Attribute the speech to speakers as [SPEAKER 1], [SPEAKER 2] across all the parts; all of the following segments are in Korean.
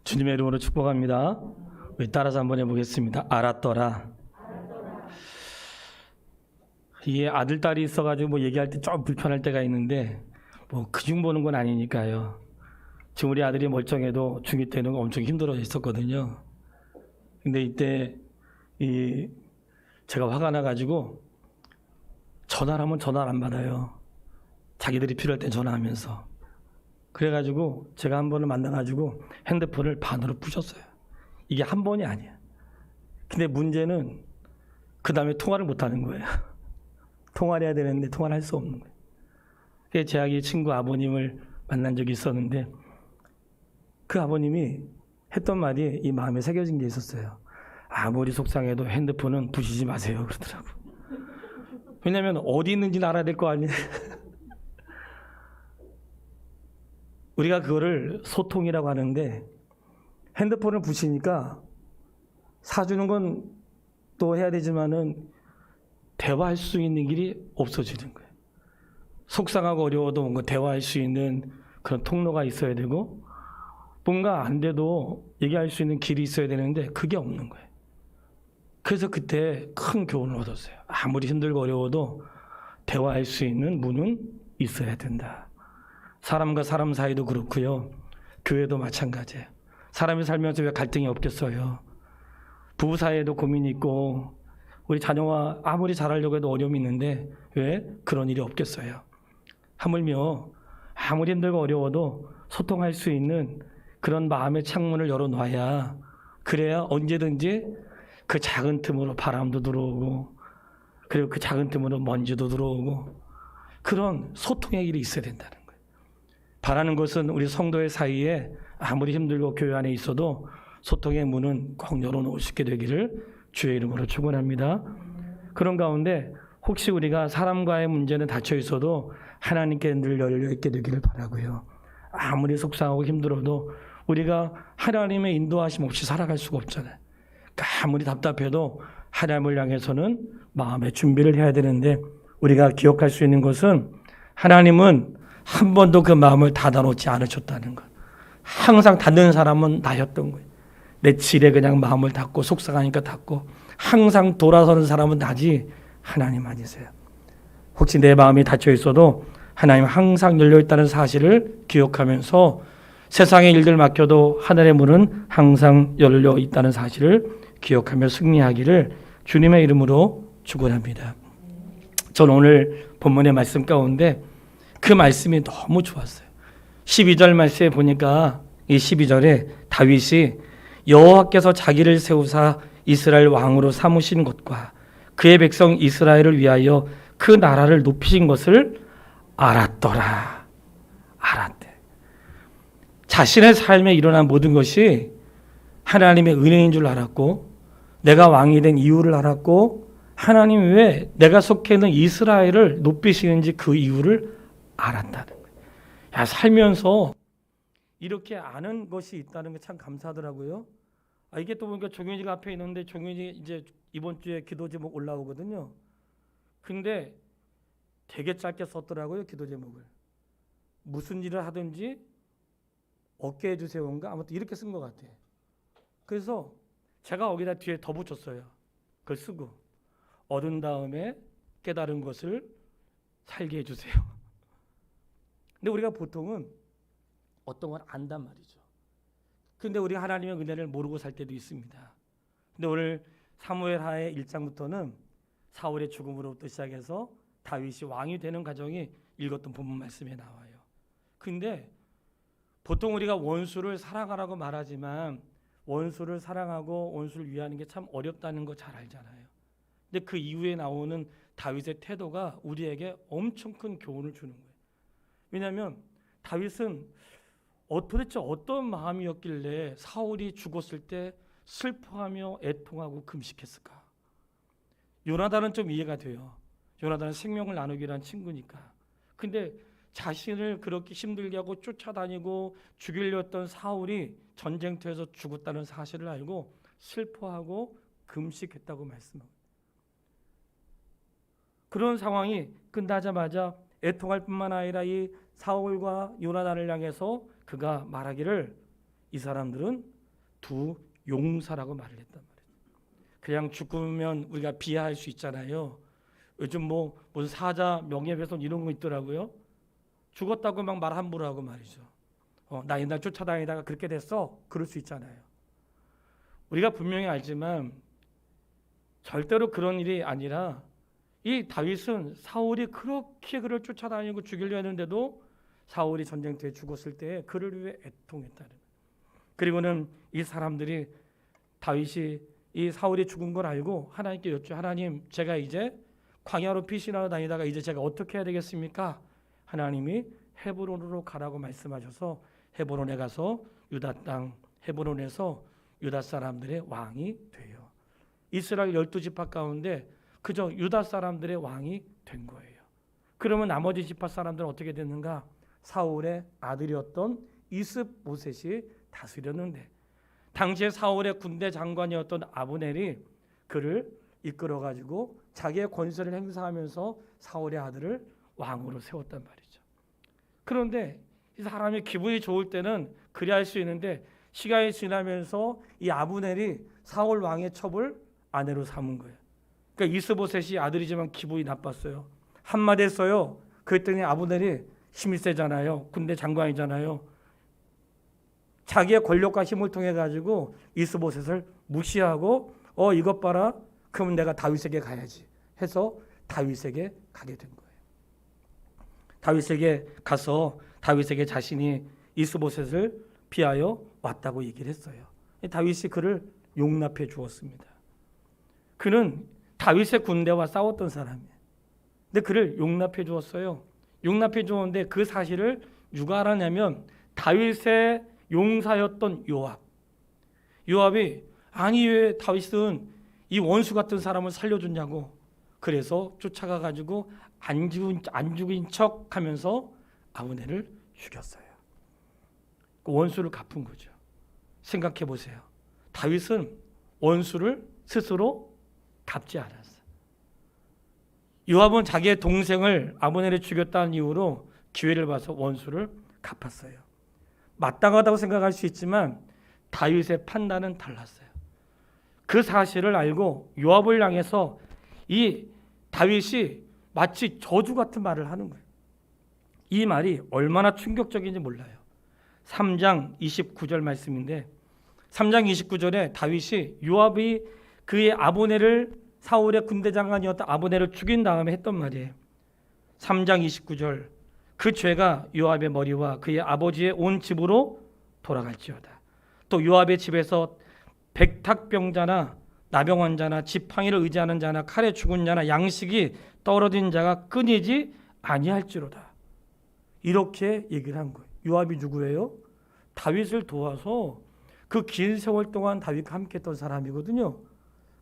[SPEAKER 1] 주님의 이름으로 축복합니다. 우리 따라서 한번 해보겠습니다. 알았더라. 이게 아들, 딸이 있어가지고 뭐 얘기할 때 좀 불편할 때가 있는데 뭐 그중 보는 건 아니니까요. 지금 우리 아들이 멀쩡해도 중2 때는 엄청 힘들어 했었거든요. 근데 이때 제가 화가 나가지고 전화를 하면 전화를 안 받아요. 자기들이 필요할 때 전화하면서. 그래가지고 제가 한 번을 만나가지고 핸드폰을 반으로 부셨어요. 이게 한 번이 아니야. 근데 문제는 그 다음에 통화를 못하는 거예요. 통화를 해야 되는데 통화를 할 수 없는 거예요. 그래서 제 친구 아버님을 만난 적이 있었는데 그 아버님이 했던 말이 이 마음에 새겨진 게 있었어요. 아무리 속상해도 핸드폰은 부시지 마세요 그러더라고. 왜냐면 어디 있는지는 알아야 될 거 아니에요. 우리가 그거를 소통이라고 하는데 핸드폰을 부시니까 사주는 건 또 해야 되지만은 대화할 수 있는 길이 없어지는 거예요. 속상하고 어려워도 뭔가 대화할 수 있는 그런 통로가 있어야 되고 뭔가 안 돼도 얘기할 수 있는 길이 있어야 되는데 그게 없는 거예요. 그래서 그때 큰 교훈을 얻었어요. 아무리 힘들고 어려워도 대화할 수 있는 문은 있어야 된다. 사람과 사람 사이도 그렇고요. 교회도 마찬가지예요. 사람이 살면서 왜 갈등이 없겠어요. 부부 사이에도 고민이 있고 우리 자녀와 아무리 잘하려고 해도 어려움이 있는데 왜 그런 일이 없겠어요. 하물며 아무리 힘들고 어려워도 소통할 수 있는 그런 마음의 창문을 열어놔야 그래야 언제든지 그 작은 틈으로 바람도 들어오고 그리고 그 작은 틈으로 먼지도 들어오고 그런 소통의 길이 있어야 된다는 거예요. 바라는 것은 우리 성도의 사이에 아무리 힘들고 교회 안에 있어도 소통의 문은 꼭 열어놓을 수 있게 되기를 주의 이름으로 축원합니다. 그런 가운데 혹시 우리가 사람과의 문제는 닫혀 있어도 하나님께 늘 열려 있게 되기를 바라고요. 아무리 속상하고 힘들어도 우리가 하나님의 인도하심 없이 살아갈 수가 없잖아요. 아무리 답답해도 하나님을 향해서는 마음의 준비를 해야 되는데 우리가 기억할 수 있는 것은 하나님은 한 번도 그 마음을 닫아놓지 않으셨다는 것. 항상 닫는 사람은 나였던 거예요. 내 질에 그냥 마음을 닫고 속상하니까 닫고 항상 돌아서는 사람은 나지 하나님 아니세요. 혹시 내 마음이 닫혀 있어도 하나님 항상 열려 있다는 사실을 기억하면서 세상의 일들 맡겨도 하늘의 문은 항상 열려 있다는 사실을 기억하며 승리하기를 주님의 이름으로 축원합니다. 저는 오늘 본문의 말씀 가운데 그 말씀이 너무 좋았어요. 12절 말씀에 보니까 이 12절에 다윗이 여호와께서 자기를 세우사 이스라엘 왕으로 삼으신 것과 그의 백성 이스라엘을 위하여 그 나라를 높이신 것을 알았더라. 알았대. 자신의 삶에 일어난 모든 것이 하나님의 은혜인 줄 알았고 내가 왕이 된 이유를 알았고 하나님이 왜 내가 속해 있는 이스라엘을 높이시는지 그 이유를 알았다는 거예요. 야, 살면서 이렇게 아는 것이 있다는 게 참 감사하더라고요. 이게 또 보니까 종현이가 앞에 있는데 종현이 이제 이번 주에 기도 제목 올라오거든요. 근데 되게 짧게 썼더라고요. 기도 제목을. 무슨 일을 하든지 얻게 해주세요인가 아무튼 이렇게 쓴 것 같아요. 그래서 제가 거기다 뒤에 더 붙였어요. 그걸 쓰고 얻은 다음에 깨달은 것을 살게 해주세요. 근데 우리가 보통은 어떤 걸 안단 말이죠. 근데 우리가 하나님의 은혜를 모르고 살 때도 있습니다. 근데 오늘 사무엘하의 1장부터는 사울의 죽음으로부터 시작해서 다윗이 왕이 되는 과정이 읽었던 본문 말씀에 나와요. 근데 보통 우리가 원수를 사랑하라고 말하지만 원수를 사랑하고 원수를 위하는 게 참 어렵다는 거 잘 알잖아요. 근데 그 이후에 나오는 다윗의 태도가 우리에게 엄청 큰 교훈을 주는 거예요. 왜냐하면 다윗은 도대체 어떤 마음이었길래 사울이 죽었을 때 슬퍼하며 애통하고 금식했을까? 요나단은 좀 이해가 돼요. 요나단은 생명을 나누기로 한 친구니까. 근데 자신을 그렇게 힘들게 하고 쫓아다니고 죽이려 했던 사울이 전쟁터에서 죽었다는 사실을 알고 슬퍼하고 금식했다고 말씀합니다. 그런 상황이 끝나자마자 애통할 뿐만 아니라 이 사울과 요나단을 향해서 그가 말하기를 이 사람들은 두 용사라고 말을 했단 말이에요. 그냥 죽으면 우리가 비하할 수 있잖아요. 요즘 뭐 무슨 사자 명예훼손 이런 거 있더라고요. 죽었다고 막 말 함부로 하고 말이죠. 나 옛날 쫓아다니다가 그렇게 됐어. 그럴 수 있잖아요. 우리가 분명히 알지만 절대로 그런 일이 아니라 이 다윗은 사울이 그렇게 그를 쫓아다니고 죽이려 했는데도 사울이 전쟁터에 죽었을 때 그를 위해 애통했다는 거예요. 그리고는 이 사람들이 다윗이 이 사울이 죽은 걸 알고 하나님께 여쭈, 하나님 제가 이제 광야로 피신하러 다니다가 이제 제가 어떻게 해야 되겠습니까? 하나님이 헤브론으로 가라고 말씀하셔서 헤브론에 가서 유다 땅 헤브론에서 유다 사람들의 왕이 돼요. 이스라엘 12지파 가운데 그저 유다 사람들의 왕이 된 거예요. 그러면 나머지 지파 사람들은 어떻게 됐는가? 사울의 아들이었던 이스보셋이 다스렸는데 당시에 사울의 군대 장관이었던 아브넬이 그를 이끌어 가지고 자기의 권세를 행사하면서 사울의 아들을 왕으로 세웠단 말이죠. 그런데 이 사람이 기분이 좋을 때는 그리 할 수 있는데 시간이 지나면서 이 아브넬이 사울 왕의 첩을 아내로 삼은 거예요. 그러니까 이스보셋이 아들이지만 기분이 나빴어요. 한마디 했어요. 그랬더니 아브넬이 힘이 세잖아요. 군대 장관이잖아요. 자기의 권력과 힘을 통해 가지고 이스보셋을 무시하고 이것 봐라. 그러면 내가 다윗에게 가야지 해서 다윗에게 가게 된 거예요. 다윗에게 가서 다윗에게 자신이 이스보셋을 피하여 왔다고 얘기를 했어요. 다윗이 그를 용납해 주었습니다. 그는 다윗의 군대와 싸웠던 사람이에요. 근데 그를 용납해 주었어요. 용납해 주었는데 그 사실을 누가 알았냐면 다윗의 용사였던 요압이 아니 왜 다윗은 이 원수 같은 사람을 살려줬냐고 그래서 쫓아가 가지고 안 죽인 척 하면서 아브넬을 죽였어요. 그 원수를 갚은 거죠. 생각해 보세요. 다윗은 원수를 스스로 갚지 않았어요. 요압은 자기의 동생을 아브넬이 죽였다는 이유로 기회를 봐서 원수를 갚았어요. 마땅하다고 생각할 수 있지만 다윗의 판단은 달랐어요. 그 사실을 알고 요압을 향해서 이 다윗이 마치 저주 같은 말을 하는 거예요. 이 말이 얼마나 충격적인지 몰라요. 3장 29절 말씀인데 3장 29절에 다윗이 요압이 그의 아브넬을 사울의 군대 장관이었던 아브넬을 죽인 다음에 했던 말이에요. 3장 29절 그 죄가 요압의 머리와 그의 아버지의 온 집으로 돌아갈지어다. 또 요압의 집에서 백탁병자나 나병환자나 지팡이를 의지하는 자나 칼에 죽은 자나 양식이 떨어진 자가 끊이지 아니할지로다. 이렇게 얘기를 한 거예요. 요압이 누구예요? 다윗을 도와서 그 긴 세월 동안 다윗과 함께했던 사람이거든요.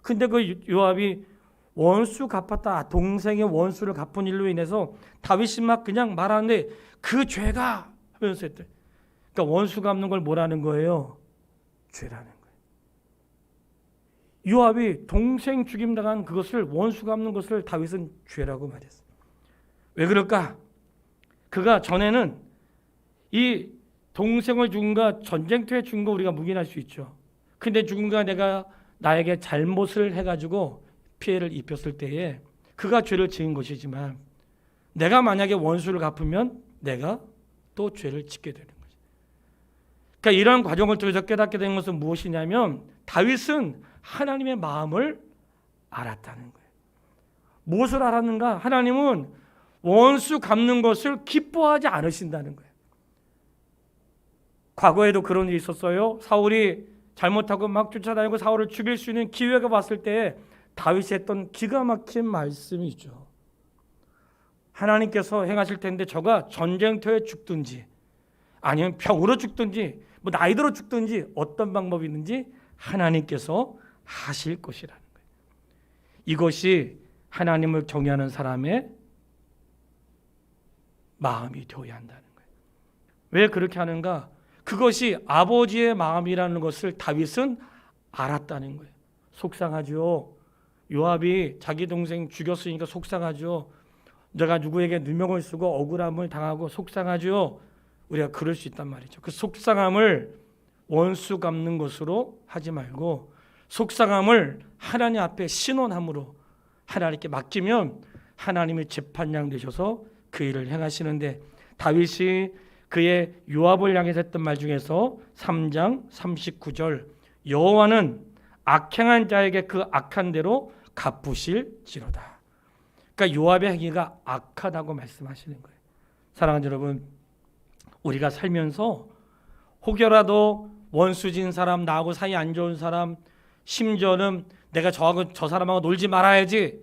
[SPEAKER 1] 근데 그 요압이 원수 갚았다. 동생의 원수를 갚은 일로 인해서 다윗이 막 그냥 말하는데 그 죄가 하면서 했대. 그러니까 원수 갚는 걸 뭐라는 거예요? 죄라는 거예요. 요압이 동생 죽임 당한 그것을 원수 갚는 것을 다윗은 죄라고 말했어요. 왜 그럴까? 그가 전에는 이 동생을 죽은가 전쟁터에 죽은 거 우리가 묵인할 수 있죠. 근데 누군가 내가 나에게 잘못을 해가지고 피해를 입혔을 때에 그가 죄를 지은 것이지만 내가 만약에 원수를 갚으면 내가 또 죄를 짓게 되는 거죠. 그러니까 이러한 과정을 통해서 깨닫게 된 것은 무엇이냐면 다윗은 하나님의 마음을 알았다는 거예요. 무엇을 알았는가? 하나님은 원수 갚는 것을 기뻐하지 않으신다는 거예요. 과거에도 그런 일이 있었어요. 사울이 잘못하고 막 쫓아다니고 사울을 죽일 수 있는 기회가 왔을 때 다윗이 했던 기가 막힌 말씀이 있죠. 하나님께서 행하실 텐데 저가 전쟁터에 죽든지 아니면 병으로 죽든지 뭐 나이 들어 죽든지 어떤 방법이 있는지 하나님께서 하실 것이라는 거예요. 이것이 하나님을 경외하는 사람의 마음이 되어야 한다는 거예요. 왜 그렇게 하는가? 그것이 아버지의 마음이라는 것을 다윗은 알았다는 거예요. 속상하죠. 요압이 자기 동생 죽였으니까 속상하죠. 내가 누구에게 누명을 쓰고 억울함을 당하고 속상하죠. 우리가 그럴 수 있단 말이죠. 그 속상함을 원수 갚는 것으로 하지 말고 속상함을 하나님 앞에 신원함으로 하나님께 맡기면 하나님이 재판장 되셔서 그 일을 행하시는데, 다윗이 그의 요압을 향해서 했던 말 중에서 3장 39절 여호와는 악행한 자에게 그 악한 대로 갚으실지로다. 그러니까 요압의 행위가 악하다고 말씀하시는 거예요. 사랑하는 여러분, 우리가 살면서 혹여라도 원수진 사람, 나하고 사이 안 좋은 사람, 심지어는 내가 저 사람하고 놀지 말아야지,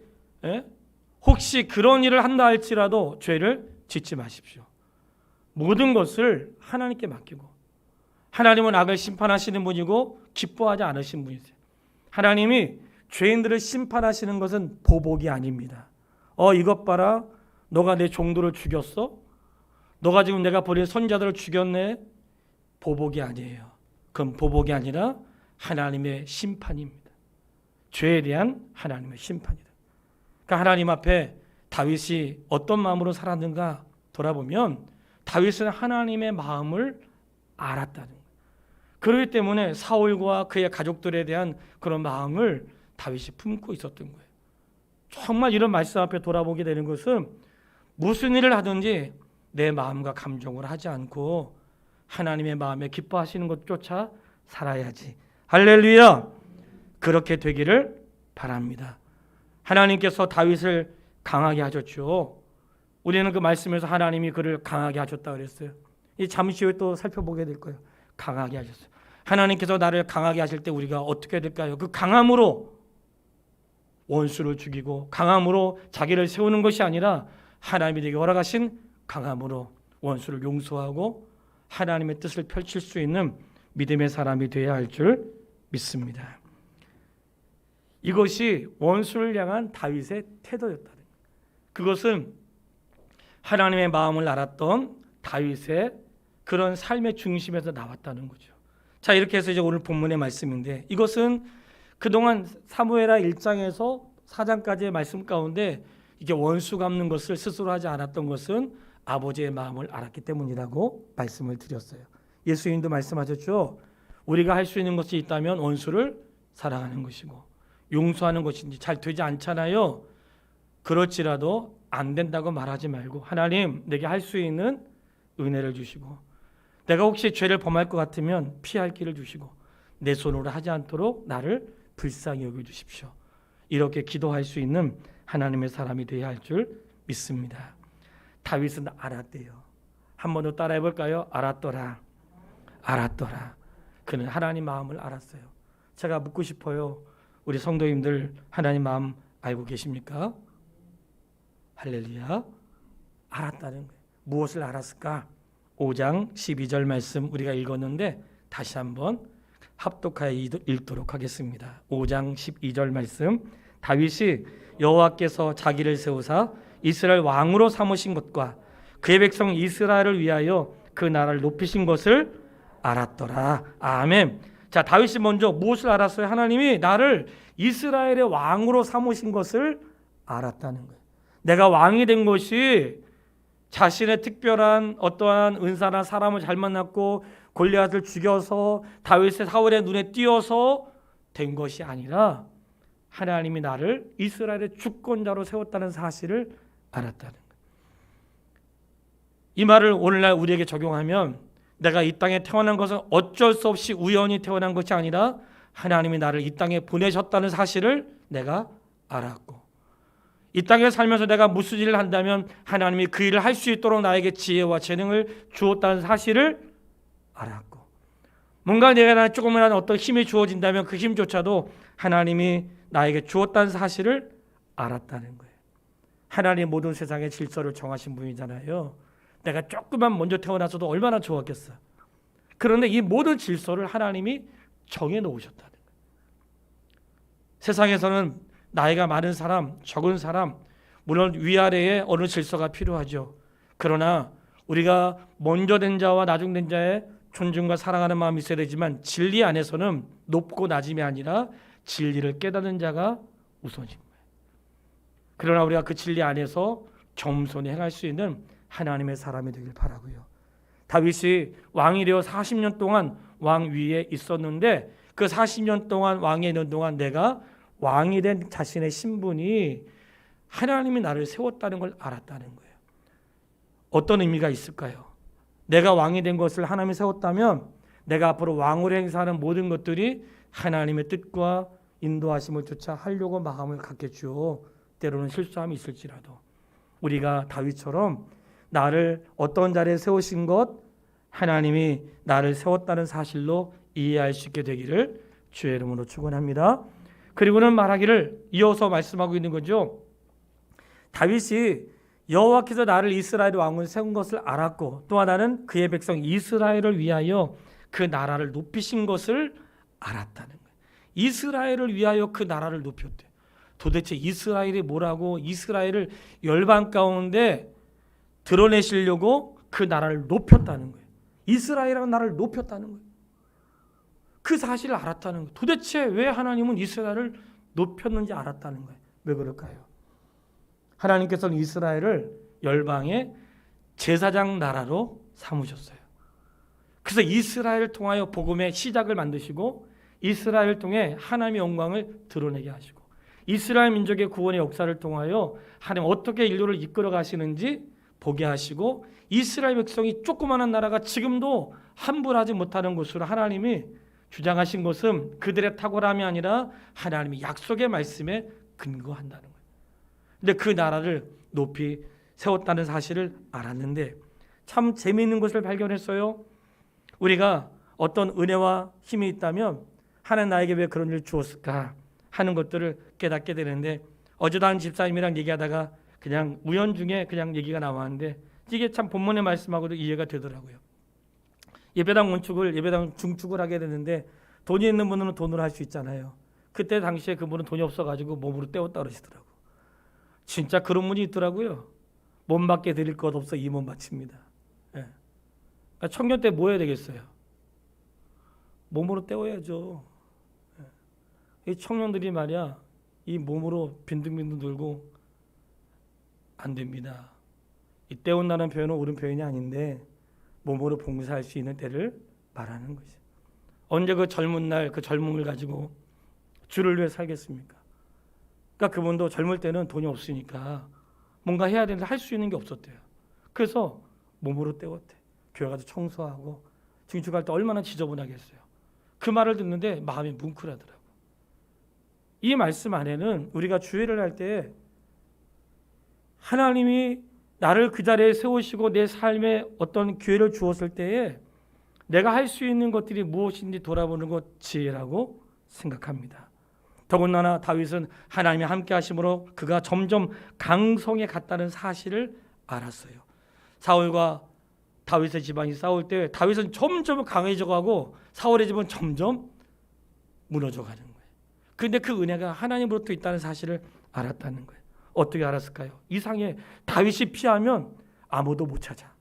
[SPEAKER 1] 혹시 그런 일을 한다 할지라도 죄를 짓지 마십시오. 모든 것을 하나님께 맡기고, 하나님은 악을 심판하시는 분이고 기뻐하지 않으신 분이세요. 하나님이 죄인들을 심판하시는 것은 보복이 아닙니다. 이것 봐라, 너가 내 종도를 죽였어? 너가 지금 내가 버린 선자들을 죽였네? 보복이 아니에요. 그건 보복이 아니라 하나님의 심판입니다. 죄에 대한 하나님의 심판이다. 그러니까 하나님 앞에 다윗이 어떤 마음으로 살았는가 돌아보면 다윗은 하나님의 마음을 알았다는 거예요. 그렇기 때문에 사울과 그의 가족들에 대한 그런 마음을 다윗이 품고 있었던 거예요. 정말 이런 말씀 앞에 돌아보게 되는 것은 무슨 일을 하든지 내 마음과 감정을 하지 않고 하나님의 마음에 기뻐하시는 것조차 살아야지. 할렐루야! 그렇게 되기를 바랍니다. 하나님께서 다윗을 강하게 하셨죠. 우리는 그 말씀에서 하나님이 그를 강하게 하셨다 그랬어요. 잠시 후에 또 살펴보게 될 거예요. 강하게 하셨어요. 하나님께서 나를 강하게 하실 때 우리가 어떻게 될까요? 그 강함으로 원수를 죽이고 강함으로 자기를 세우는 것이 아니라 하나님이 되게 허락하신 강함으로 원수를 용서하고 하나님의 뜻을 펼칠 수 있는 믿음의 사람이 되어야 할 줄 믿습니다. 이것이 원수를 향한 다윗의 태도였다. 그것은 하나님의 마음을 알았던 다윗의 그런 삶의 중심에서 나왔다는 거죠. 자, 이렇게 해서 이제 오늘 본문의 말씀인데, 이것은 그동안 사무엘하 1장에서 4장까지의 말씀 가운데 이게 원수 갚는 것을 스스로 하지 않았던 것은 아버지의 마음을 알았기 때문이라고 말씀을 드렸어요. 예수님도 말씀하셨죠. 우리가 할 수 있는 것이 있다면 원수를 사랑하는 것이고 용서하는 것인지 잘 되지 않잖아요. 그럴지라도 안 된다고 말하지 말고 하나님 내게 할 수 있는 은혜를 주시고, 내가 혹시 죄를 범할 것 같으면 피할 길을 주시고 내 손으로 하지 않도록 나를 불쌍히 여겨주십시오. 이렇게 기도할 수 있는 하나님의 사람이 되어야 할 줄 믿습니다. 다윗은 알았대요. 한 번 더 따라해 볼까요? 알았더라. 알았더라. 그는 하나님 마음을 알았어요. 제가 묻고 싶어요. 우리 성도님들 하나님 마음 알고 계십니까? 할렐루야. 알았다는 거예요. 무엇을 알았을까? 5장 12절 말씀 우리가 읽었는데 다시 한번 합독하여 읽도록 하겠습니다. 5장 12절 말씀. 다윗이 여호와께서 자기를 세우사 이스라엘 왕으로 삼으신 것과 그의 백성 이스라엘을 위하여 그 나라를 높이신 것을 알았더라. 아멘. 자, 다윗이 먼저 무엇을 알았어요? 하나님이 나를 이스라엘의 왕으로 삼으신 것을 알았다는 거예요. 내가 왕이 된 것이 자신의 특별한 어떠한 은사나 사람을 잘 만났고 골리앗을 죽여서 다윗의 사울의 눈에 띄어서 된 것이 아니라 하나님이 나를 이스라엘의 주권자로 세웠다는 사실을 알았다는 거예요. 이 말을 오늘날 우리에게 적용하면 내가 이 땅에 태어난 것은 어쩔 수 없이 우연히 태어난 것이 아니라 하나님이 나를 이 땅에 보내셨다는 사실을 내가 알았고, 이 땅에 살면서 내가 무슨 일을 한다면 하나님이 그 일을 할 수 있도록 나에게 지혜와 재능을 주었다는 사실을 알았고, 뭔가 내가 조금이라도 어떤 힘이 주어진다면 그 힘조차도 하나님이 나에게 주었다는 사실을 알았다는 거예요. 하나님 모든 세상의 질서를 정하신 분이잖아요. 내가 조금만 먼저 태어나서도 얼마나 좋았겠어. 그런데 이 모든 질서를 하나님이 정해놓으셨다는 거예요. 세상에서는 나이가 많은 사람, 적은 사람, 물론 위아래에 어느 질서가 필요하죠. 그러나 우리가 먼저 된 자와 나중된 자의 존중과 사랑하는 마음이 있어야 되지만 진리 안에서는 높고 낮음이 아니라 진리를 깨닫는 자가 우선인 거예요. 그러나 우리가 그 진리 안에서 겸손히 행할 수 있는 하나님의 사람이 되길 바라고요. 다윗이 왕이 되어 40년 동안 왕 위에 있었는데 그 40년 동안 왕에 있는 동안 내가 왕이 된 자신의 신분이 하나님이 나를 세웠다는 걸 알았다는 거예요. 어떤 의미가 있을까요? 내가 왕이 된 것을 하나님이 세웠다면 내가 앞으로 왕으로 행사하는 모든 것들이 하나님의 뜻과 인도하심을 쫓아 하려고 마음을 갖겠죠. 때로는 실수함이 있을지라도 우리가 다윗처럼 나를 어떤 자리에 세우신 것 하나님이 나를 세웠다는 사실로 이해할 수 있게 되기를 주의 이름으로 축원합니다. 그리고는 말하기를 이어서 말씀하고 있는 거죠. 다윗이 여호와께서 나를 이스라엘 왕으로 세운 것을 알았고 또 하나는 그의 백성 이스라엘을 위하여 그 나라를 높이신 것을 알았다는 거예요. 이스라엘을 위하여 그 나라를 높였대. 도대체 이스라엘이 뭐라고 이스라엘을 열방 가운데 드러내시려고 그 나라를 높였다는 거예요. 이스라엘이라는 나라를 높였다는 거예요. 그 사실을 알았다는 거예요. 도대체 왜 하나님은 이스라엘을 높였는지 알았다는 거예요. 왜 그럴까요? 하나님께서는 이스라엘을 열방의 제사장 나라로 삼으셨어요. 그래서 이스라엘을 통하여 복음의 시작을 만드시고 이스라엘을 통해 하나님의 영광을 드러내게 하시고 이스라엘 민족의 구원의 역사를 통하여 하나님 어떻게 인류를 이끌어 가시는지 보게 하시고 이스라엘 백성이 조그마한 나라가 지금도 함부하지 못하는 것으로 하나님이 주장하신 것은 그들의 탁월함이 아니라 하나님의 약속의 말씀에 근거한다는 거예요. 근데 그 나라를 높이 세웠다는 사실을 알았는데 참 재미있는 것을 발견했어요. 우리가 어떤 은혜와 힘이 있다면 하나님 나에게 왜 그런 일을 주었을까 하는 것들을 깨닫게 되는데 어제도 한 집사님이랑 얘기하다가 그냥 우연 중에 그냥 얘기가 나왔는데 이게 참 본문의 말씀하고도 이해가 되더라고요. 예배당 건축을 예배당 중축을 하게 되는데 돈이 있는 분은 돈으로 할 수 있잖아요. 그때 당시에 그분은 돈이 없어가지고 몸으로 떼었다 그러시더라고. 진짜 그런 분이 있더라고요. 몸밖에 드릴 것 없어 이 몸 바칩니다. 예. 그러니까 청년 때 뭐 해야 되겠어요? 몸으로 때워야죠. 예. 이 청년들이 말이야 이 몸으로 빈둥빈둥 돌고 안 됩니다. 이 때운다는 표현은 옳은 표현이 아닌데 몸으로 봉사할 수 있는 때를 말하는 거죠. 언제 그 젊은 날 그 젊음을 가지고 주를 위해 살겠습니까? 그러니까 그분도 젊을 때는 돈이 없으니까 뭔가 해야 되는데 할 수 있는 게 없었대요. 그래서 몸으로 때웠대. 교회 가서 청소하고 증축할 때 얼마나 지저분하겠어요. 그 말을 듣는데 마음이 뭉클하더라고. 이 말씀 안에는 우리가 주일을 할 때 하나님이 나를 그 자리에 세우시고 내 삶에 어떤 기회를 주었을 때에 내가 할 수 있는 것들이 무엇인지 돌아보는 것 지혜라고 생각합니다. 더군다나 다윗은 하나님이 함께 하심으로 그가 점점 강성에 갔다는 사실을 알았어요. 사울과 다윗의 집안이 싸울 때 다윗은 점점 강해져가고 사울의 집은 점점 무너져가는 거예요. 그런데 그 은혜가 하나님으로부터 있다는 사실을 알았다는 거예요. 어떻게 알았을까요? 이상해. 다윗이 피하면 아무도 못 찾아.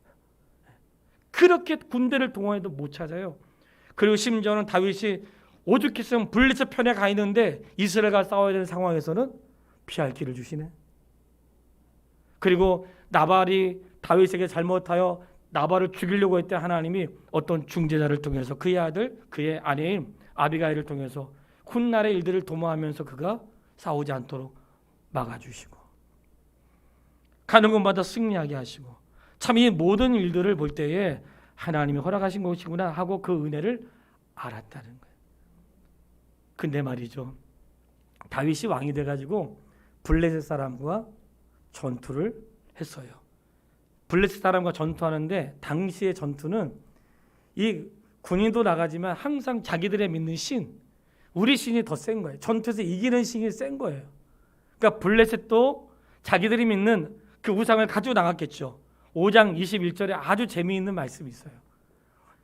[SPEAKER 1] 그렇게 군대를 동원해도 못 찾아요. 그리고 심지어는 다윗이 오죽했으면 블레셋 편에 가 있는데 이스라엘과 싸워야 되는 상황에서는 피할 길을 주시네. 그리고 나발이 다윗에게 잘못하여 나발을 죽이려고 했을 때 하나님이 어떤 중재자를 통해서 그의 아들, 그의 아내인 아비가일을 통해서 훗날의 일들을 도모하면서 그가 싸우지 않도록 막아주시고 가는 곳마다 승리하게 하시고 참 이 모든 일들을 볼 때에 하나님이 허락하신 것이구나 하고 그 은혜를 알았다는 거예요. 근데 말이죠. 다윗이 왕이 돼가지고 블레셋 사람과 전투를 했어요. 블레셋 사람과 전투하는데 당시의 전투는 이 군인도 나가지만 항상 자기들의 믿는 신, 우리 신이 더 센 거예요. 전투에서 이기는 신이 센 거예요. 그러니까 블레셋도 자기들이 믿는 그 우상을 가지고 나갔겠죠. 5장 21절에 아주 재미있는 말씀이 있어요.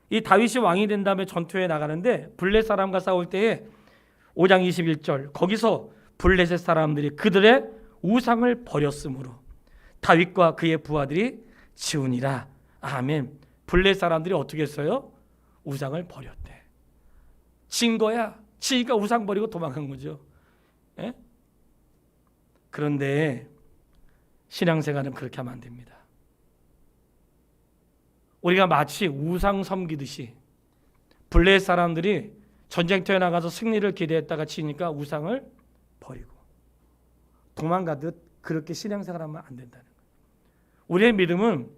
[SPEAKER 1] 이 다윗이 왕이 된 다음에 전투에 나가는데 블레셋 사람과 싸울 때에 5장 21절 거기서 블레셋 사람들이 그들의 우상을 버렸으므로 다윗과 그의 부하들이 지우니라. 아멘. 블레셋 사람들이 어떻게 했어요? 우상을 버렸대. 진 거야. 지니까 우상 버리고 도망간 거죠. 예? 그런데 신앙생활은 그렇게 하면 안 됩니다. 우리가 마치 우상 섬기듯이 블레셋 사람들이 전쟁터에 나가서 승리를 기대했다가 치니까 우상을 버리고 도망가듯 그렇게 신앙생활하면 안 된다는 거예요. 우리의 믿음은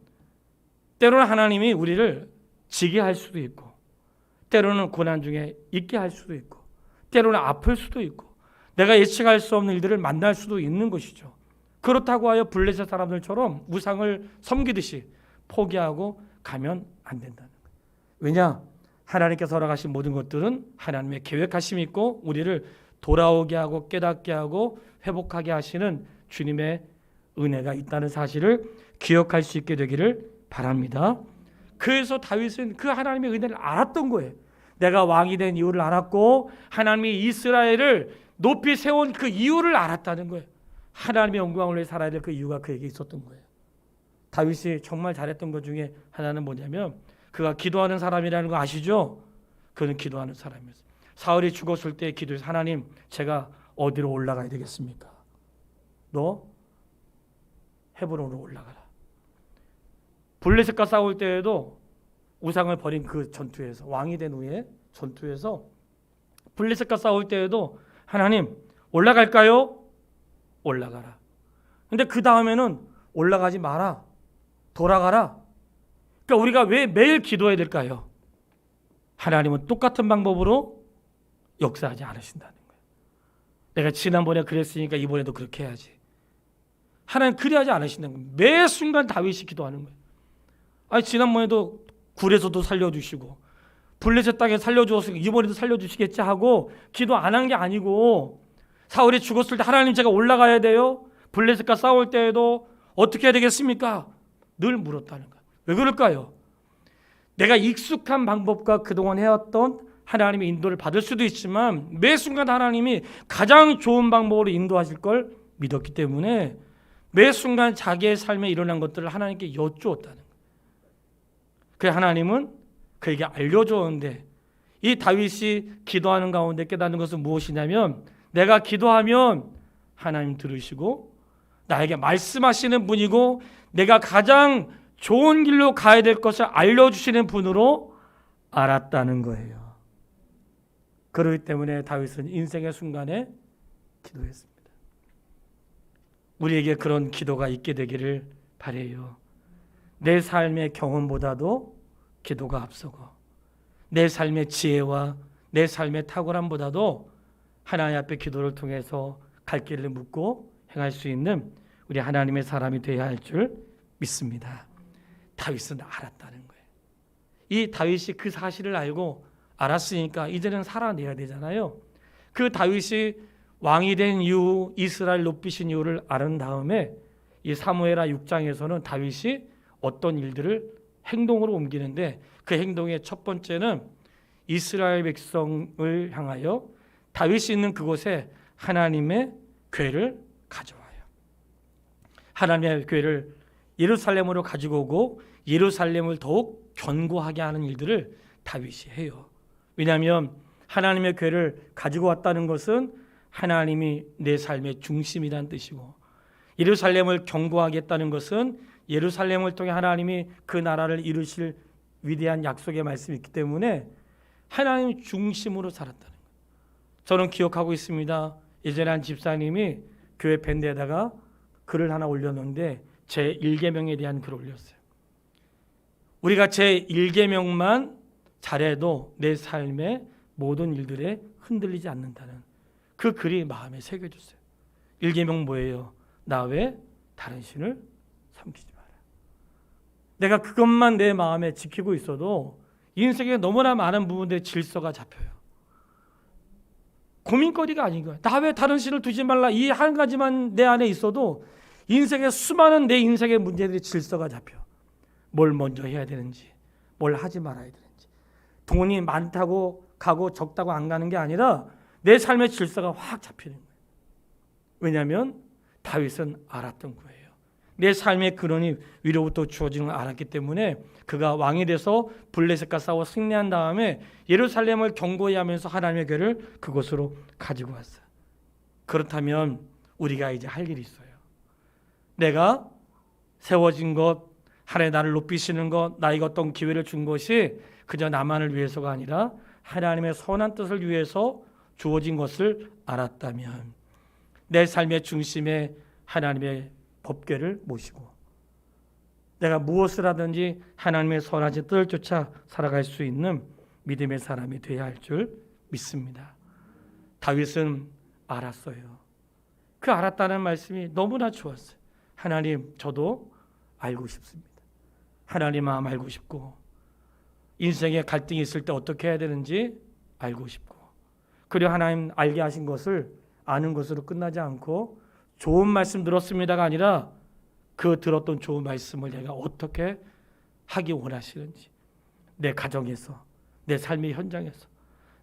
[SPEAKER 1] 때로는 하나님이 우리를 지게 할 수도 있고, 때로는 고난 중에 있게 할 수도 있고, 때로는 아플 수도 있고, 내가 예측할 수 없는 일들을 만날 수도 있는 것이죠. 그렇다고 하여 블레셋 사람들처럼 우상을 섬기듯이 포기하고 가면 안 된다는 거예요. 왜냐? 하나님께서 허락하신 모든 것들은 하나님의 계획하심이 있고 우리를 돌아오게 하고 깨닫게 하고 회복하게 하시는 주님의 은혜가 있다는 사실을 기억할 수 있게 되기를 바랍니다. 그래서 다윗은 그 하나님의 은혜를 알았던 거예요. 내가 왕이 된 이유를 알았고 하나님이 이스라엘을 높이 세운 그 이유를 알았다는 거예요. 하나님의 영광을 위해 살아야 될 그 이유가 그에게 있었던 거예요. 다윗이 정말 잘했던 것 중에 하나는 뭐냐면 그가 기도하는 사람이라는 거 아시죠? 그는 기도하는 사람이었어요. 사울이 죽었을 때 기도해서 하나님 제가 어디로 올라가야 되겠습니까? 너 헤브론으로 올라가라. 블레셋과 싸울 때에도 우상을 버린 그 전투에서 왕이 된 후에 전투에서 블레셋과 싸울 때에도 하나님 올라갈까요? 올라가라. 근데 그 다음에는 올라가지 마라. 돌아가라. 그러니까 우리가 왜 매일 기도해야 될까요? 하나님은 똑같은 방법으로 역사하지 않으신다는 거예요. 내가 지난번에 그랬으니까 이번에도 그렇게 해야지. 하나님 그리하지 않으신다는 거예요. 매 순간 다윗이 기도하는 거예요. 아니 지난번에도 굴에서도 살려주시고 블레셋 땅에 살려주었으니까 이번에도 살려주시겠지 하고 기도 안 한 게 아니고 사울이 죽었을 때 하나님 제가 올라가야 돼요. 블레셋과 싸울 때에도 어떻게 해야 되겠습니까? 늘 물었다는 거예요. 왜 그럴까요? 내가 익숙한 방법과 그동안 해왔던 하나님의 인도를 받을 수도 있지만 매 순간 하나님이 가장 좋은 방법으로 인도하실 걸 믿었기 때문에 매 순간 자기의 삶에 일어난 것들을 하나님께 여쭈었다는 거예요. 그래서 하나님은 그에게 알려줬는데 이 다윗이 기도하는 가운데 깨닫는 것은 무엇이냐면 내가 기도하면 하나님 들으시고 나에게 말씀하시는 분이고 내가 가장 좋은 길로 가야 될 것을 알려주시는 분으로 알았다는 거예요. 그렇기 때문에 다윗은 인생의 순간에 기도했습니다. 우리에게 그런 기도가 있게 되기를 바라요. 내 삶의 경험보다도 기도가 앞서고 내 삶의 지혜와 내 삶의 탁월함보다도 하나님 앞에 기도를 통해서 갈 길을 묻고 행할 수 있는 우리 하나님의 사람이 되어야 할 줄 믿습니다. 다윗은 알았다는 거예요. 이 다윗이 그 사실을 알고 알았으니까 이제는 살아내야 되잖아요. 그 다윗이 왕이 된 이유, 이스라엘 높이신 이유를 아는 다음에 이 사무엘하 6장에서는 다윗이 어떤 일들을 행동으로 옮기는데 그 행동의 첫 번째는 이스라엘 백성을 향하여 다윗이 있는 그곳에 하나님의 궤를 가져와요. 하나님의 궤를 예루살렘으로 가지고 오고 예루살렘을 더욱 견고하게 하는 일들을 다윗이 해요. 왜냐하면 하나님의 궤를 가지고 왔다는 것은 하나님이 내 삶의 중심이라는 뜻이고 예루살렘을 견고하게 했다는 것은 예루살렘을 통해 하나님이 그 나라를 이루실 위대한 약속의 말씀이 있기 때문에 하나님 중심으로 살았다는 거예요. 저는 기억하고 있습니다. 예전에 한 집사님이 교회 밴드에다가 글을 하나 올렸는데 제 1계명에 대한 글을 올렸어요. 우리가 제 1계명만 잘해도 내 삶의 모든 일들에 흔들리지 않는다는 그 글이 마음에 새겨졌어요. 1계명 뭐예요? 나 외 다른 신을 섬기지 마라. 내가 그것만 내 마음에 지키고 있어도 인생에 너무나 많은 부분들의 질서가 잡혀요. 고민거리가 아닌 거예요. 나 왜 다른 신을 두지 말라 이 한 가지만 내 안에 있어도 인생의 수많은 내 인생의 문제들이 질서가 잡혀. 뭘 먼저 해야 되는지, 뭘 하지 말아야 되는지. 돈이 많다고 가고 적다고 안 가는 게 아니라 내 삶의 질서가 확 잡히는 거예요. 왜냐하면 다윗은 알았던 거예요. 내 삶의 근원이 위로부터 주어지는 걸 알았기 때문에 그가 왕이 돼서 블레셋과 싸워 승리한 다음에 예루살렘을 견고히 하면서 하나님의 궤를 그곳으로 가지고 왔어요. 그렇다면 우리가 이제 할 일이 있어요. 내가 세워진 것, 하나님 나를 높이시는 것, 나에게 어떤 기회를 준 것이 그저 나만을 위해서가 아니라 하나님의 선한 뜻을 위해서 주어진 것을 알았다면 내 삶의 중심에 하나님의 법궤를 모시고 내가 무엇을 하든지 하나님의 선하신 뜻을 쫓아 살아갈 수 있는 믿음의 사람이 되어야 할 줄 믿습니다. 다윗은 알았어요. 그 알았다는 말씀이 너무나 좋았어요. 하나님, 저도 알고 싶습니다. 하나님 마음 알고 싶고 인생에 갈등이 있을 때 어떻게 해야 되는지 알고 싶고, 그리고 하나님 알게 하신 것을 아는 것으로 끝나지 않고 좋은 말씀 들었습니다가 아니라 그 들었던 좋은 말씀을 내가 어떻게 하기 원하시는지, 내 가정에서, 내 삶의 현장에서,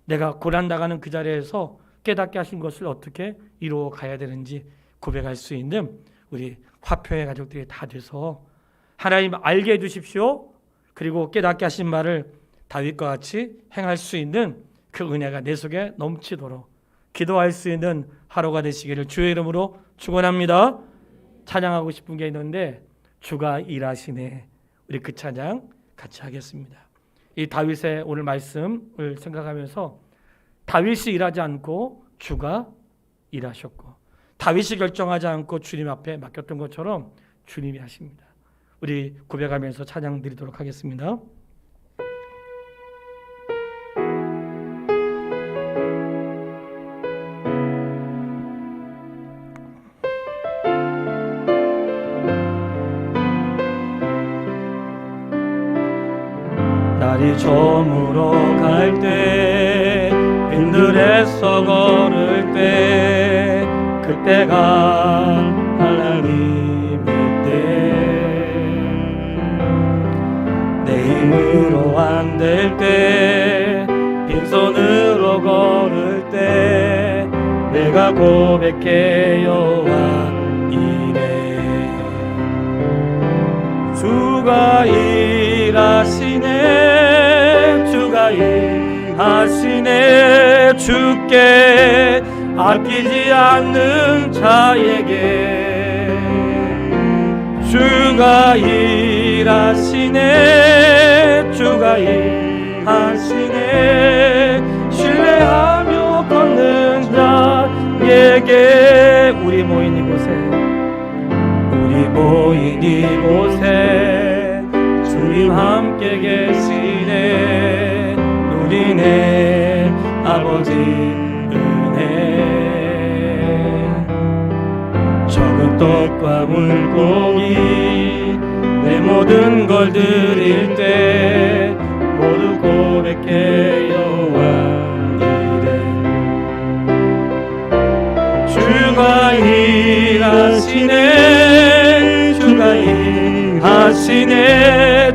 [SPEAKER 1] 내가 고난당하는 그 자리에서 깨닫게 하신 것을 어떻게 이루어 가야 되는지 고백할 수 있는 우리 화평의 가족들이 다 돼서 하나님 알게 해주십시오. 그리고 깨닫게 하신 말을 다윗과 같이 행할 수 있는 그 은혜가 내 속에 넘치도록 기도할 수 있는 하루가 되시기를 주의 이름으로 축원합니다. 찬양하고 싶은 게 있는데 주가 일하시네, 우리 그 찬양 같이 하겠습니다. 이 다윗의 오늘 말씀을 생각하면서 다윗이 일하지 않고 주가 일하셨고, 다윗이 결정하지 않고 주님 앞에 맡겼던 것처럼 주님이 하십니다. 우리 고백하면서 찬양 드리도록 하겠습니다. 날이 저물어 갈 때, 빈들에서 걸을 때, 그때가 하나님의 때, 내 힘으로 안 될 때, 빈손으로 걸을 때, 내가 고백해 여호와 이래. 주가 일하시네, 주가 일하시네, 주께 아끼지 않는 자에게. 주가 일하시네, 주가 일하시네, 신뢰하며 걷는 자에게. 우리 모인 이곳에, 우리 모인 이곳에 주님 함께 계시네. 누리네 아버지 은혜. 적은 떡과 물고기 내 모든 걸 드릴 때 모두 고백해 여호와 이래. 주가 일하시네, 주가 일하시네,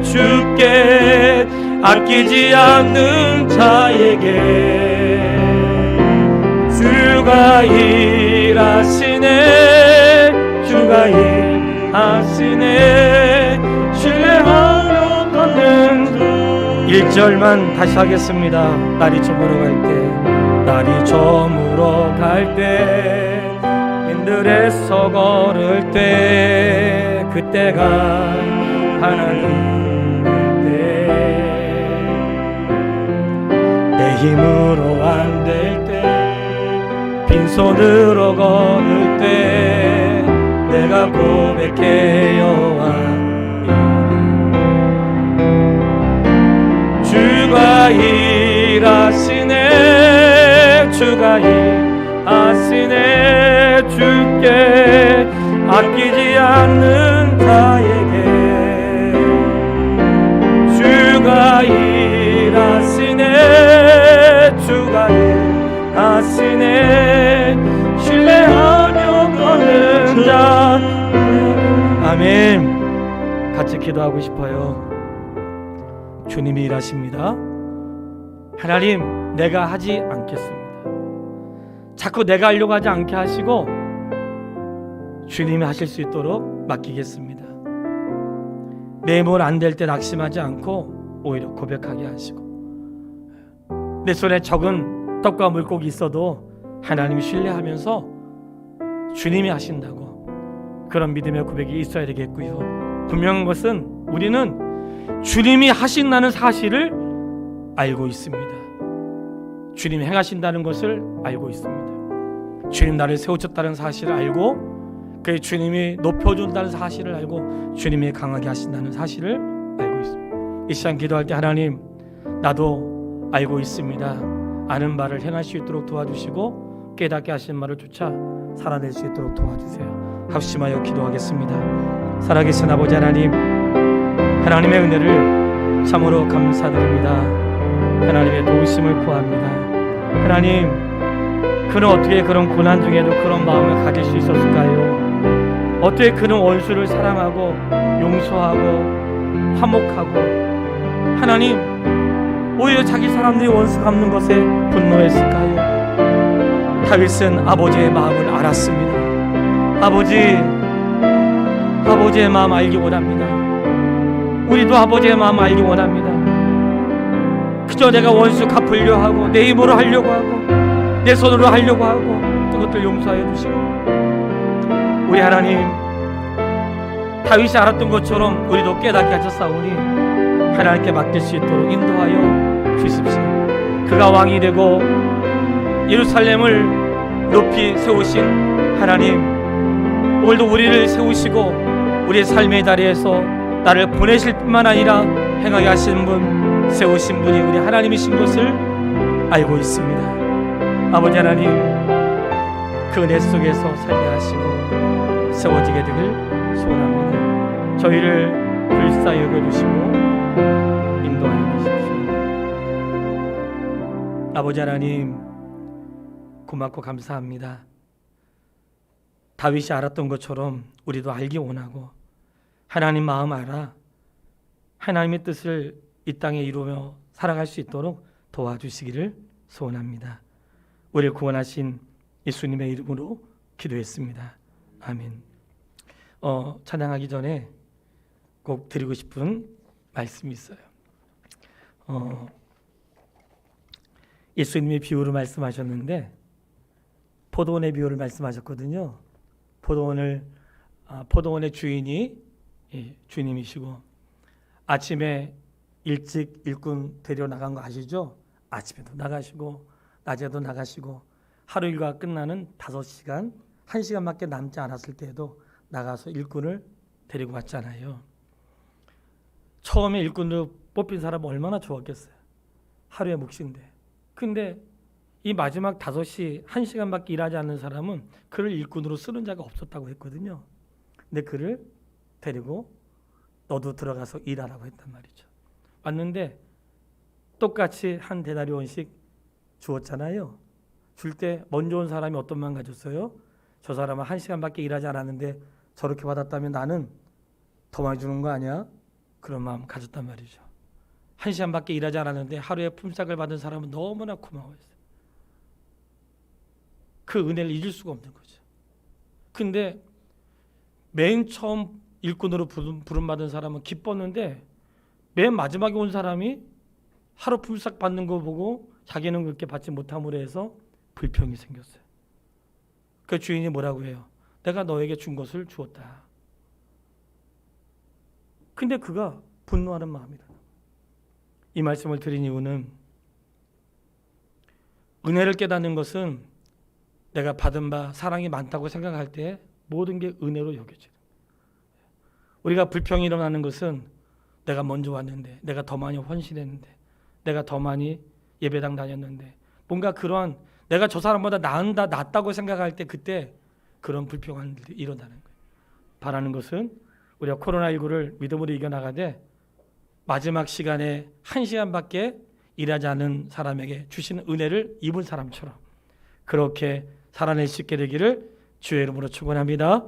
[SPEAKER 1] 주께 아끼지 않는 자에게. 주가 일하시네, 주가 일하시네, 신뢰하며 걷는 주. 1절만 다시 하겠습니다. 날이 저물어 갈 때, 날이 저물어 갈 때, 빈들에서 걸을 때, 그때가 하나님의 때, 내 힘으로 안 될 때, 빈손으로 걸을 때, 내가 고백해 여호와 이래. 주가 일하시네, 주가 일하시네, 주께 아끼지 않는 자에게. 주가 일하시네, 주가 일하시네, 신뢰하며 걷는 자. 아멘. 같이 기도하고 싶어요. 주님이 일하십니다. 하나님, 내가 하지 않겠습니다. 자꾸 내가 하려고 하지 않게 하시고 주님이 하실 수 있도록 맡기겠습니다. 매몰 안 될 때 낙심하지 않고 오히려 고백하게 하시고, 내 손에 적은 떡과 물고기 있어도 하나님이 신뢰하면서 주님이 하신다고, 그런 믿음의 고백이 있어야 되겠고요. 분명한 것은 우리는 주님이 하신다는 사실을 알고 있습니다. 주님이 행하신다는 것을 알고 있습니다. 주님 나를 세우셨다는 사실을 알고, 그 주님이 높여준다는 사실을 알고, 주님이 강하게 하신다는 사실을 알고 있습니다. 이 시간 기도할 때 하나님, 나도 알고 있습니다. 아는 바를 행할 수 있도록 도와주시고 깨닫게 하신 말을 쫓아 살아낼 수 있도록 도와주세요. 합심하여 기도하겠습니다. 살아계신 아버지 하나님, 하나님의 은혜를 참으로 감사드립니다. 하나님의 도우심을 구합니다. 하나님, 그는 어떻게 그런 고난 중에도 그런 마음을 가질 수 있었을까요? 어떻게 그는 원수를 사랑하고 용서하고 화목하고, 하나님, 오히려 자기 사람들이 원수 갚는 것에 분노했을까요? 다윗은 아버지의 마음을 알았습니다. 아버지의 마음 알기 원합니다. 우리도 아버지의 마음 알기 원합니다. 그저 내가 원수 갚으려 하고, 내 힘으로 하려고 하고, 내 손으로 하려고 하고, 그것들 용서해 주시고, 우리 하나님, 다윗이 알았던 것처럼 우리도 깨닫게 하셨사오니 하나님께 맡길 수 있도록 인도하여 주십시오. 그가 왕이 되고 예루살렘을 높이 세우신 하나님, 오늘도 우리를 세우시고 우리의 삶의 자리에서 나를 보내실 뿐만 아니라 행하게 하시는 분, 세우신 분이 우리 하나님이신 것을 알고 있습니다. 아버지 하나님, 그 은혜 속에서 살게 하시고 세워지게 되길 소원합니다. 저희를 불쌍히 여겨주시고 인도하여 주십시오. 아버지 하나님, 고맙고 감사합니다. 다윗이 알았던 것처럼 우리도 알기 원하고, 하나님 마음 알아 하나님의 뜻을 이 땅에 이루며 살아갈 수 있도록 도와주시기를 소원합니다. 우리를 구원하신 예수님의 이름으로 기도했습니다. 아멘. 찬양하기 전에 꼭 드리고 싶은 말씀이 있어요. 예수님이 비유를 말씀하셨는데 포도원의 비유를 말씀하셨거든요. 포도원의 주인이 주님이시고, 아침에 일찍 일꾼 데려 나간 거 아시죠? 아침에도 나가시고 낮에도 나가시고, 하루 일과가 끝나는 5시간, 1시간밖에 남지 않았을 때에도 나가서 일꾼을 데리고 왔잖아요. 처음에 일꾼으로 뽑힌 사람은 얼마나 좋았겠어요. 하루의 몫인데. 근데 이 마지막 5시, 1시간밖에 일하지 않는 사람은 그를 일꾼으로 쓰는 자가 없었다고 했거든요. 근데 그를 데리고 너도 들어가서 일하라고 했단 말이죠. 왔는데 똑같이 한 데나리온씩 주었잖아요. 줄 때 먼저 온 사람이 어떤 마음 가졌어요? 저 사람은 1시간밖에 일하지 않았는데 저렇게 받았다면 나는 더 많이 주는 거 아니야? 그런 마음 가졌단 말이죠. 1시간밖에 일하지 않았는데 하루에 품삯을 받은 사람은 너무나 고마워했어요. 그 은혜를 잊을 수가 없는 거죠. 근데 맨 처음 일꾼으로 부름받은 사람은 기뻤는데, 맨 마지막에 온 사람이 하루 품삯 받는 거 보고 자기는 그렇게 받지 못함으로 해서 불평이 생겼어요. 그 주인이 뭐라고 해요? 내가 너에게 준 것을 주었다. 근데 그가 분노하는 마음이다. 이 말씀을 드린 이유는, 은혜를 깨닫는 것은 내가 받은 바 사랑이 많다고 생각할 때 모든 게 은혜로 여겨져요. 우리가 불평이 일어나는 것은 내가 먼저 왔는데, 내가 더 많이 헌신했는데, 내가 더 많이 예배당 다녔는데, 뭔가 그러한 내가 저 사람보다 낫다고 생각할 때 그때 그런 불평한 일이 일어나는 거예요. 바라는 것은 우리가 코로나19를 믿음으로 이겨나가되 마지막 시간에 1시간밖에 일하지 않은 사람에게 주시는 은혜를 입은 사람처럼 그렇게 살아낼 수 있게 되기를 주의 이름으로 축원합니다.